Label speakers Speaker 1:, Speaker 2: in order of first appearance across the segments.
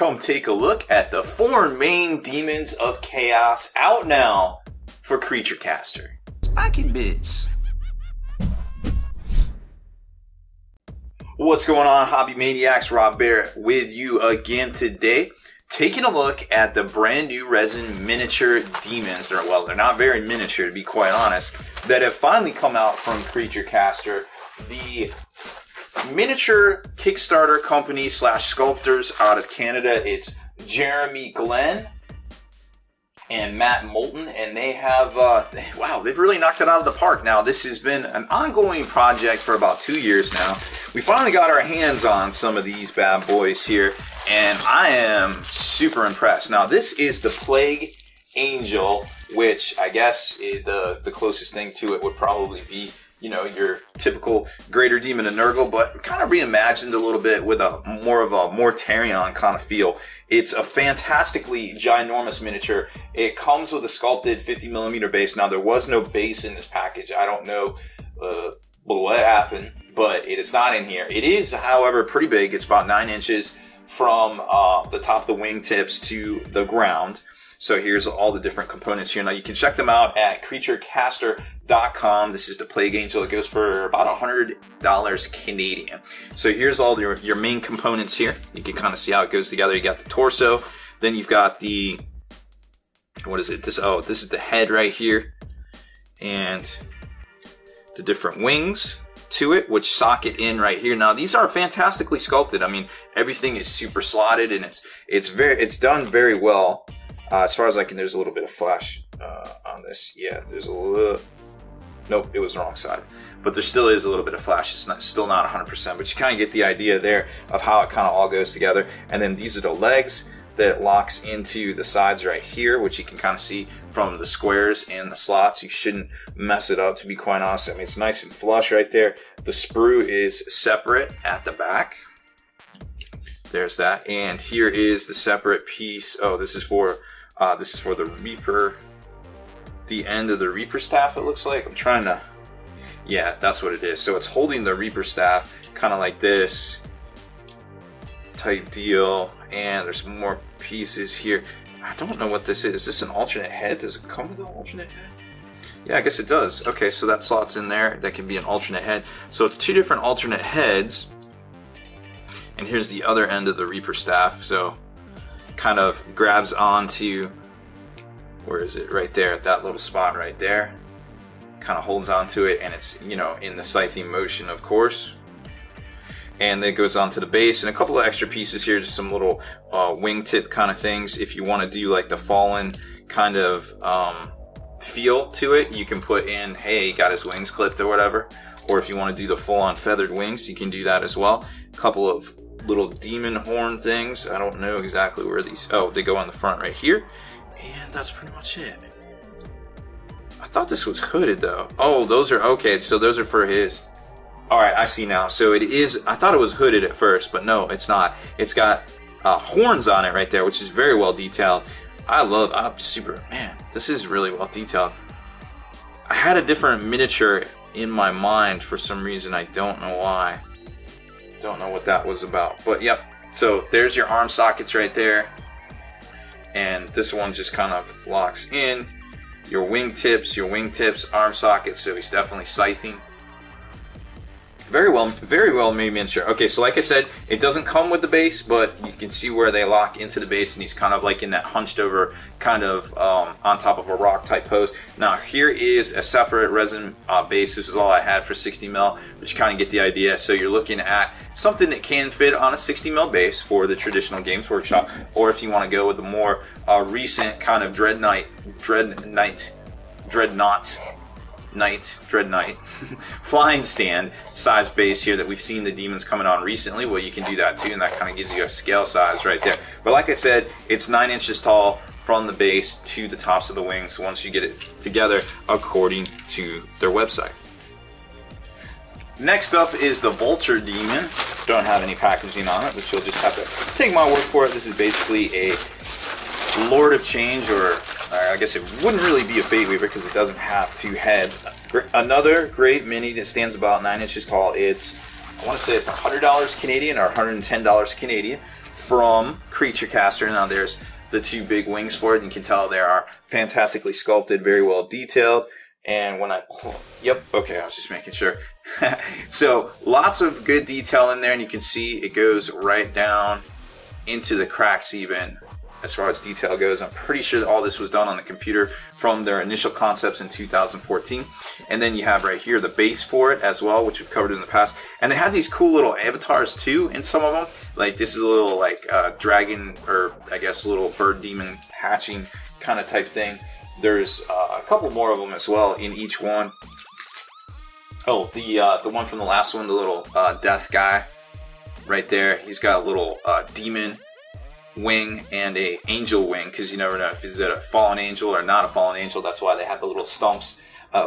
Speaker 1: Come take a look at the 4 main demons of chaos out now for Creature Caster.
Speaker 2: Spiky bits.
Speaker 1: What's going on, Hobby Maniacs? Rob Baer with you again today. Taking a look at the brand new resin miniature demons. Well, they're not very miniature to be quite honest, that have finally come out from Creature Caster. The miniature Kickstarter company slash sculptors out of Canada. It's Jeremy Glenn and Matt Moulton, and they have, wow, they've really knocked it out of the park. Now, this has been an ongoing project for about 2 years now. We finally got our hands on some of these bad boys here, and I am super impressed. Now, this is the Plague Angel, which I guess the closest thing to it would probably be, you know, your typical Greater Demon of Nurgle, but kind of reimagined a little bit with a more of a Mortarion kind of feel. It's a fantastically ginormous miniature. It comes with a sculpted 50mm base. Now, there was no base in this package. I don't know what happened, but it is not in here. It is, however, pretty big. It's about 9 inches from the top of the wingtips to the ground. So here's all the different components here. Now you can check them out at creaturecaster.com. This is the Plague Angel. It goes for about $100 Canadian. So here's all your main components here. You can kind of see how it goes together. You got the torso, then you've got the, what is it? This is the head right here, and the different wings to it, which socket in right here. Now these are fantastically sculpted. I mean, everything is super slotted, and it's done very well. As far as I can, there's a little bit of flash on this. Yeah, there's a little. Nope, it was the wrong side. But there still is a little bit of flash. It's still not 100%, but you kind of get the idea there of how it kind of all goes together. And then these are the legs that locks into the sides right here, which you can kind of see from the squares and the slots. You shouldn't mess it up, to be quite honest. I mean, it's nice and flush right there. The sprue is separate at the back. There's that. And here is the separate piece. Oh, this is for the Reaper, the end of the Reaper staff, it looks like. I'm trying to, yeah, that's what it is. So it's holding the Reaper staff kind of like this type deal. And there's more pieces here. I don't know what this is. Is this an alternate head? Does it come with an alternate head? Yeah, I guess it does. Okay, so that slots in there. That can be an alternate head. So it's 2 different alternate heads. And here's the other end of the Reaper staff. So kind of grabs onto, where is it? Right there at that little spot right there. Kind of holds onto it, and it's, you know, in the scything motion, of course. And then it goes onto the base, and a couple of extra pieces here, just some little wingtip kind of things. If you want to do like the Fallen kind of feel to it, you can put in, hey, he got his wings clipped or whatever. Or if you want to do the full-on feathered wings, you can do that as well. A couple of little demon horn things. I don't know exactly where these, oh, they go on the front right here. And that's pretty much it. I thought this was hooded though. Oh, those are, okay, so those are for his. Alright, I see now. So it is, I thought it was hooded at first, but no, it's not. It's got horns on it right there, which is very well detailed. I'm super, man, this is really well detailed. I had a different miniature in my mind for some reason. I don't know why. Don't know what that was about, but yep. So there's your arm sockets right there, and this one just kind of locks in your wingtips, arm sockets. So he's definitely scything. Very well made miniature. Okay, so like I said, it doesn't come with the base, but you can see where they lock into the base, and he's kind of like in that hunched over kind of on top of a rock type pose. Now here is a separate resin base. This is all I had for 60mm, but you kind of get the idea. So you're looking at something that can fit on a 60mm base for the traditional Games Workshop, or if you want to go with the more recent kind of Dreadnought flying stand size base here that we've seen the demons coming on recently, well, you can do that too, and that kind of gives you a scale size right there. But like I said, it's 9 inches tall from the base to the tops of the wings once you get it together according to their website. Next up is the Vulture Daemon. Don't have any packaging on it, but you'll just have to take my word for it. This is basically a Lord of Change, or I guess it wouldn't really be a Fate Weaver because it doesn't have 2 heads. Another great mini that stands about 9 inches tall. It's, I want to say it's $100 Canadian or $110 Canadian from Creature Caster. Now there's the two big wings for it. You can tell they are fantastically sculpted, very well detailed. And when I pull, yep, okay, I was just making sure. So lots of good detail in there, and you can see it goes right down into the cracks even as far as detail goes. I'm pretty sure that all this was done on the computer from their initial concepts in 2014. And then you have right here the base for it as well, which we've covered in the past. And they have these cool little avatars too in some of them. Like this is a little like dragon, or I guess a little bird demon hatching kind of type thing. There's a couple more of them as well in each one. Oh, the one from the last one, the little death guy right there. He's got a little demon wing and a angel wing, because you never know if it's a fallen angel or not a fallen angel. That's why they have the little stumps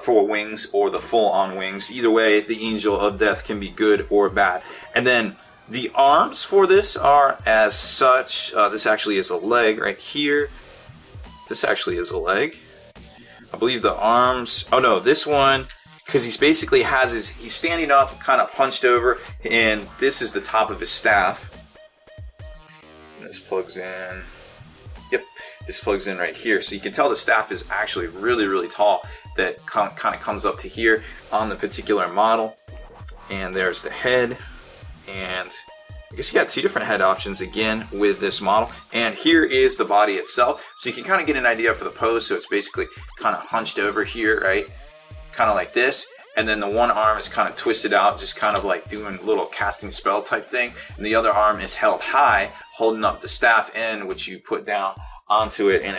Speaker 1: for wings, or the full-on wings. Either way, the angel of death can be good or bad. And then the arms for this are as such. This actually is a leg right here. This actually is a leg. I believe the arms, oh no, this one, because he's basically has his, he's standing up, kind of hunched over, and this is the top of his staff. This plugs in, yep, this plugs in right here. So you can tell the staff is actually really, really tall. That kind of comes up to here on the particular model. And there's the head, and I guess you got two different head options again with this model. And here is the body itself. So you can kind of get an idea for the pose. So it's basically kind of hunched over here, right? Kind of like this. And then the one arm is kind of twisted out, just kind of like doing a little casting spell type thing. And the other arm is held high, holding up the staff end, which you put down onto it, and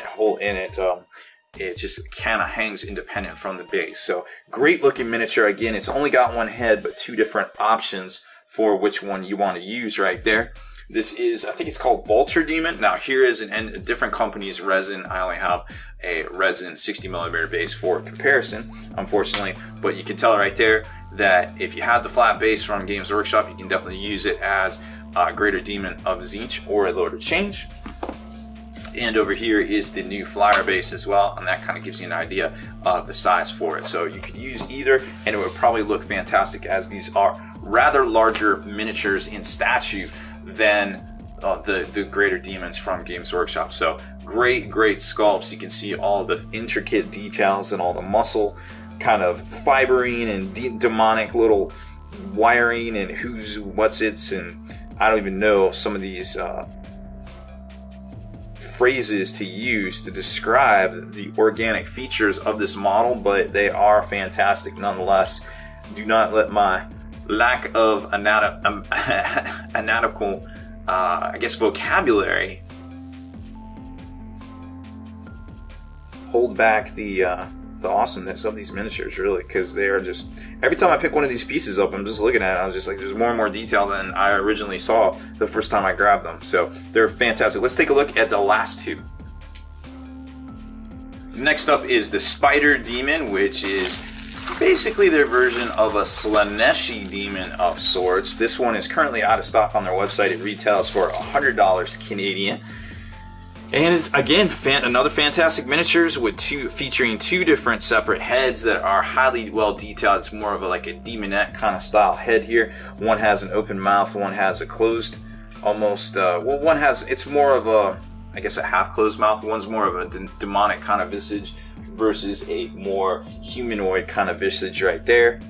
Speaker 1: it just kind of hangs independent from the base. So great looking miniature. Again, it's only got one head, but two different options for which one you want to use right there. This is, I think it's called Vulture Daemon. Now here is a different company's resin. I only have a resin 60mm base for comparison, unfortunately. But you can tell right there that if you have the flat base from Games Workshop, you can definitely use it as a Greater Demon of Tzeentch or a Lord of Change. And over here is the new flyer base as well, and that kind of gives you an idea of the size for it. So you could use either, and it would probably look fantastic, as these are rather larger miniatures in statue than the Greater Demons from Games Workshop. So great sculpts. You can see all the intricate details and all the muscle kind of fibering and demonic little wiring and what's its, and I don't even know some of these phrases to use to describe the organic features of this model, but they are fantastic nonetheless. Do not let my lack of anatomical, I guess, vocabulary hold back the awesomeness of these miniatures, really, because they are just, every time I pick one of these pieces up, I'm just looking at it, I was just like, there's more and more detail than I originally saw the first time I grabbed them. So they're fantastic. Let's take a look at the last two. Next up is the Spider Demon, which is basically their version of a Slaaneshi demon of sorts. This one is currently out of stock on their website. It retails for $100 Canadian. And it's, again, another fantastic miniatures with featuring two different separate heads that are highly well detailed. It's more of like a demonette kind of style head here. One has an open mouth, one has a closed, almost, well, one has, it's more of a, I guess, a half closed mouth. One's more of a demonic kind of visage versus a more humanoid kind of visage right there.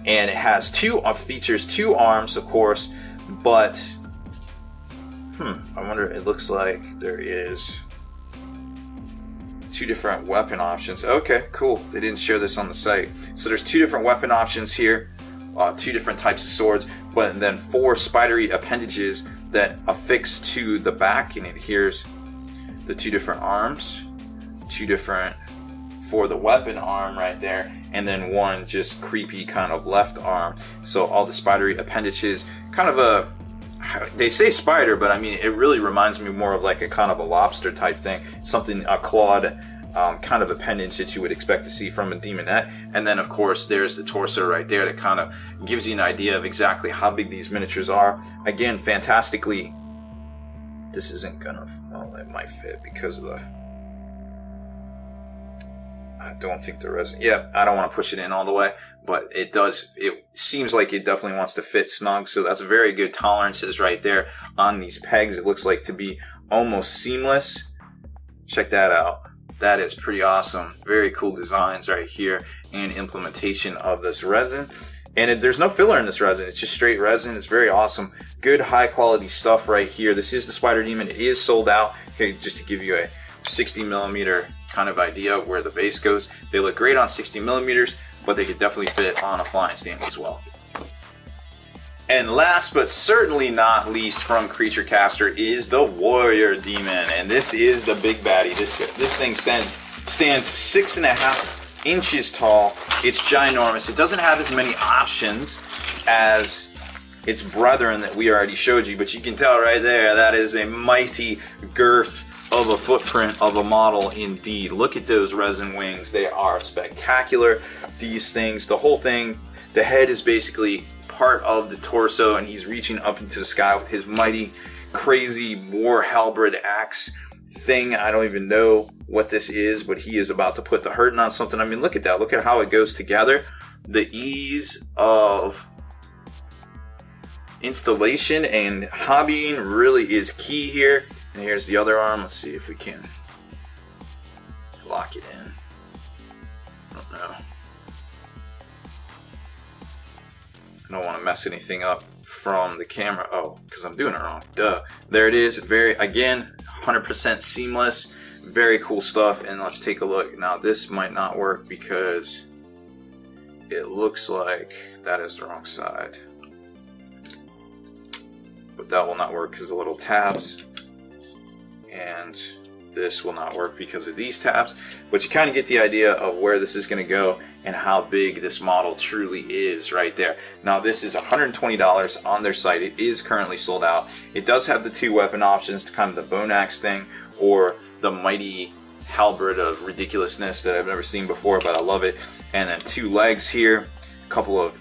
Speaker 1: And it has features two arms, of course, but I wonder, it looks like there is two different weapon options. Okay, cool. They didn't share this on the site. So there's two different weapon options here, two different types of swords, but then four spidery appendages that affix to the back, and here's the two different arms, two different for the weapon arm right there, and then one just creepy kind of left arm. So all the spidery appendages, kind of a, they say spider, but I mean, it really reminds me more of like a kind of a lobster type thing, something, a clawed kind of appendage that you would expect to see from a demonette. And then of course there's the torso right there that kind of gives you an idea of exactly how big these miniatures are. Again, fantastically, this isn't gonna, well, it might fit because of the, I don't think the resin, yeah, I don't want to push it in all the way, but it does, it seems like it definitely wants to fit snug. So that's very good tolerances right there on these pegs. It looks like to be almost seamless. Check that out. That is pretty awesome. Very cool designs right here and implementation of this resin. And there's no filler in this resin. It's just straight resin. It's very awesome. Good high quality stuff right here. This is the Spider Demon. It is sold out. Okay, just to give you a 60 millimeter kind of idea of where the base goes. They look great on 60 millimeters, but they could definitely fit on a flying stand as well. And last but certainly not least from Creature Caster is the Warrior Demon. And this is the big baddie. This thing stands 6.5 inches tall. It's ginormous. It doesn't have as many options as its brethren that we already showed you, but you can tell right there that is a mighty girth of a footprint of a model indeed. Look at those resin wings. They are spectacular. These things, the whole thing, the head is basically part of the torso, and he's reaching up into the sky with his mighty, crazy war halberd axe thing. I don't even know what this is, but he is about to put the hurting on something. I mean, look at that. Look at how it goes together. The ease of installation and hobbying really is key here. And here's the other arm. Let's see if we can lock it in. I don't know. I don't want to mess anything up from the camera. Oh, because I'm doing it wrong. Duh. There it is. Very, again, 100% seamless. Very cool stuff. And let's take a look. Now, this might not work because it looks like that is the wrong side. But that will not work because of the little tabs. And this will not work because of these tabs. But you kind of get the idea of where this is going to go and how big this model truly is right there. Now, this is $120 on their site. It is currently sold out. It does have the 2 weapon options, kind of the bone axe thing or the mighty halberd of ridiculousness that I've never seen before, but I love it. And then 2 legs here, a couple of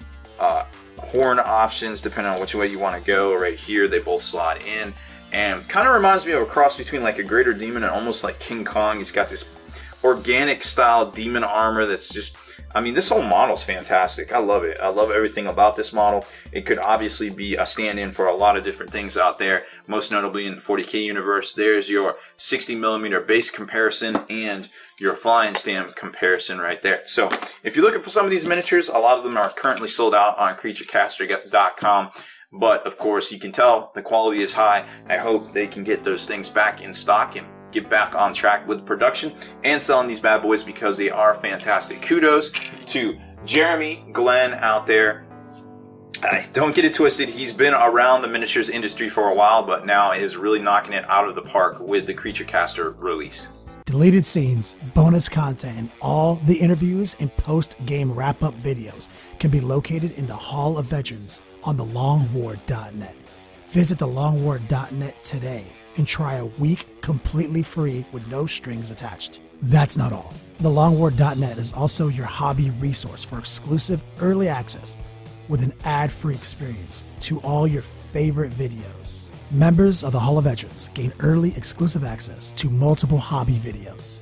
Speaker 1: horn options depending on which way you want to go. Right here, they both slot in. And kind of reminds me of a cross between like a greater demon and almost like King Kong. He's got this organic style demon armor that's just, I mean, this whole model's fantastic. I love it. I love everything about this model. It could obviously be a stand-in for a lot of different things out there, most notably in the 40K universe. There's your 60 millimeter base comparison and your flying stand comparison right there. So if you're looking for some of these miniatures, a lot of them are currently sold out on creaturecaster.com. But of course, you can tell the quality is high. I hope they can get those things back in stock and get back on track with production and selling these bad boys because they are fantastic. Kudos to Jeremy Glenn out there. Don't get it twisted. He's been around the miniatures industry for a while, but now is really knocking it out of the park with the Creature Caster release.
Speaker 2: Deleted scenes, bonus content, and all the interviews and post-game wrap-up videos can be located in the Hall of Veterans on thelongwar.net. Visit thelongwar.net today and try a week completely free with no strings attached. That's not all. Thelongwar.net is also your hobby resource for exclusive early access with an ad-free experience to all your favorite videos. Members of the Hall of Veterans gain early exclusive access to multiple hobby videos.